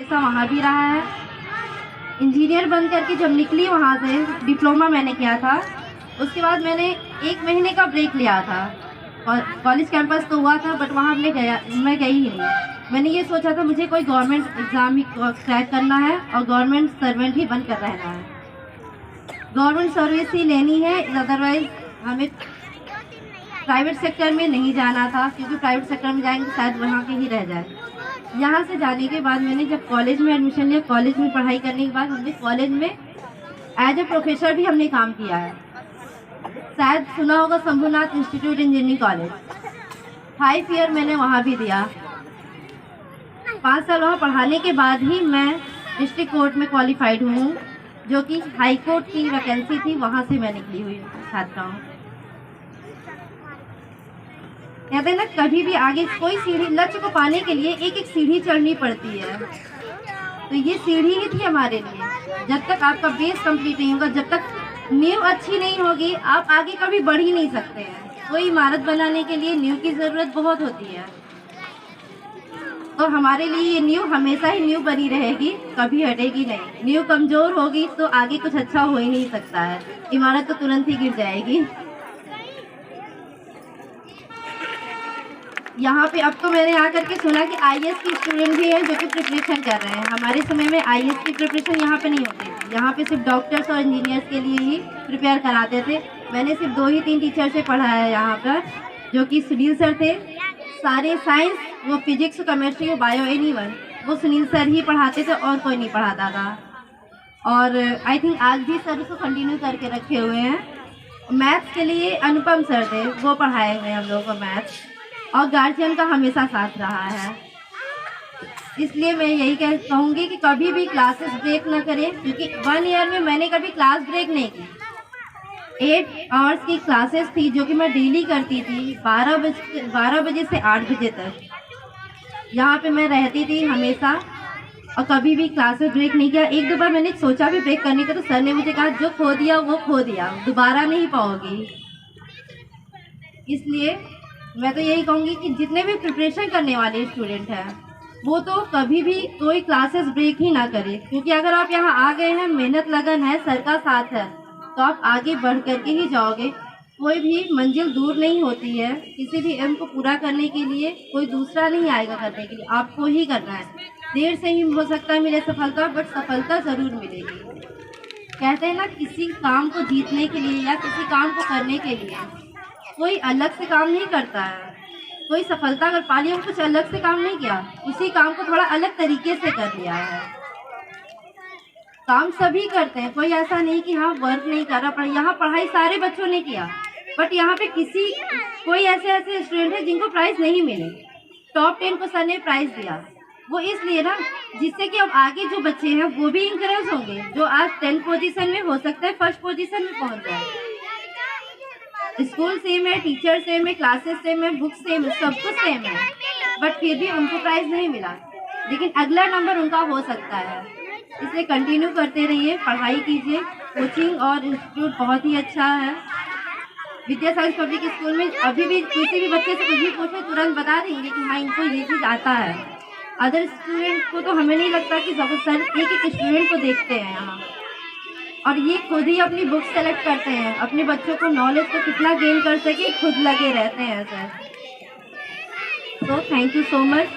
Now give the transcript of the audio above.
हिस्सा वहाँ भी रहा है। इंजीनियर बन करके जब निकली वहाँ से, डिप्लोमा मैंने किया था, उसके बाद मैंने 1 महीने का ब्रेक लिया था। और कॉलेज कैंपस तो हुआ था, बट वहाँ मैं गई ही नहीं। मैंने ये सोचा था मुझे कोई गवर्नमेंट एग्ज़ाम ही क्रैक करना है और गवर्नमेंट सर्वेंट ही बनकर रहना है, गवर्नमेंट सर्विस ही लेनी है। अदरवाइज़ हमें प्राइवेट सेक्टर में नहीं जाना था, क्योंकि प्राइवेट सेक्टर में जाएंगे शायद वहाँ के ही रह जाए। यहाँ से जाने के बाद मैंने जब कॉलेज में एडमिशन लिया, कॉलेज में पढ़ाई करने के बाद हमने कॉलेज में एज ए प्रोफेसर भी हमने काम किया है। शायद सुना होगा Shambhunath institute engineering college, 5 year मैंने वहाँ भी दिया। 5 साल वहाँ पढ़ाने के बाद ही मैं डिस्ट्रिक्ट कोर्ट में क्वालिफाइड हूँ, जो कि हाई कोर्ट की वैकेंसी थी, वहाँ से मैं निकली हुई छात्रा हूँ। कहते हैं ना, कभी भी आगे कोई सीढ़ी, लक्ष्य को पाने के लिए एक एक सीढ़ी चढ़नी पड़ती है। तो ये सीढ़ी ही थी हमारे लिए। जब तक आपका बेस कंप्लीट नहीं होगा, जब तक नींव अच्छी नहीं होगी, आप आगे कभी बढ़ ही नहीं सकते हैं। कोई इमारत बनाने के लिए नींव की ज़रूरत बहुत होती है। तो हमारे लिए ये नींव हमेशा ही नींव बनी रहेगी, कभी हटेगी नहीं। नींव कमज़ोर होगी तो आगे कुछ अच्छा हो ही नहीं सकता है, इमारत तो तुरंत ही गिर जाएगी। यहाँ पे अब तो मैंने आकर के सुना कि आईएएस की स्टूडेंट भी हैं जो कि प्रिपरेशन कर रहे हैं। हमारे समय में आईएएस की प्रिपरेशन यहाँ पे नहीं होती थी। यहाँ पे सिर्फ डॉक्टर्स और इंजीनियर्स के लिए ही प्रिपेयर कराते थे। मैंने सिर्फ 2 ही 3 टीचर से पढ़ा है यहाँ पर, जो कि सुनील सर थे। सारे साइंस, वो फिजिक्स, केमिस्ट्री, बायो, एनीवन, वो सुनील सर ही पढ़ाते थे और कोई नहीं पढ़ाता था। और आई थिंक आज भी सर उसको कंटिन्यू करके रखे हुए हैं। मैथ्स के लिए अनुपम सर थे, वो पढ़ाए हुए हम लोगों को मैथ्स। और गार्जियन का हमेशा साथ रहा है। इसलिए मैं यही कहूँगी कि कभी भी क्लासेस ब्रेक ना करें, क्योंकि 1 ईयर में मैंने कभी क्लास ब्रेक नहीं की। 8 आवर्स की क्लासेस थी जो कि मैं डेली करती थी, 12 बजे से 8 बजे तक। यहाँ पे मैं रहती थी हमेशा और कभी भी क्लासेस ब्रेक नहीं किया। 1-2 बार मैंने सोचा भी ब्रेक करने का, तो सर ने मुझे कहा जो खो दिया वो खो दिया, दोबारा नहीं पाओगी। इसलिए मैं तो यही कहूँगी कि जितने भी प्रिपरेशन करने वाले स्टूडेंट हैं, वो तो कभी भी कोई क्लासेस ब्रेक ही ना करें, क्योंकि अगर आप यहाँ आ गए हैं, मेहनत लगन है, सर का साथ है, तो आप आगे बढ़ करके ही जाओगे। कोई भी मंजिल दूर नहीं होती है। किसी भी एम को पूरा करने के लिए कोई दूसरा नहीं आएगा करने के लिए, आपको ही करना है। देर से ही हो सकता है मिले सफलता, बट सफलता ज़रूर मिलेगी। कहते हैं ना, किसी काम को जीतने के लिए या किसी काम को करने के लिए कोई अलग से काम नहीं करता है। कोई सफलता अगर पा लिया, कुछ अलग से काम नहीं किया, उसी काम को थोड़ा अलग तरीके से कर लिया है। काम सभी करते हैं, कोई ऐसा नहीं कि हाँ वर्क नहीं कर रहा। यहाँ पढ़ाई सारे बच्चों ने किया, बट यहाँ पे कोई ऐसे स्टूडेंट है जिनको प्राइज़ नहीं मिले। टॉप 10 को सर ने प्राइज़ दिया, वो इसलिए ना, जिससे कि अब आगे जो बच्चे हैं वो भी इंकरेज होंगे। जो आज 10 पोजीशन में, हो सकता है 1st पोजीशन में पहुँच जाए। स्कूल सेम है, टीचर सेम है, क्लासेस सेम है, बुक्स सेम है, सब कुछ सेम है, बट फिर भी उनको प्राइज़ नहीं मिला। लेकिन अगला नंबर उनका हो सकता है। इसलिए कंटिन्यू करते रहिए, पढ़ाई कीजिए। कोचिंग और इंस्टीट्यूट बहुत ही अच्छा है। विद्या साइंस पब्लिक स्कूल में अभी भी किसी भी बच्चे से कुछ भी पूछो, तुरंत बता देंगे कि हाँ इनको ये चीज़ आता है। अदर स्टूडेंट को तो हमें नहीं लगता कि सब सर एक स्टूडेंट को देखते हैं यहाँ, और ये खुद ही अपनी बुक सेलेक्ट करते हैं। अपने बच्चों को नॉलेज को कितना गेन कर सके, खुद लगे रहते हैं सर। तो थैंक यू सो मच।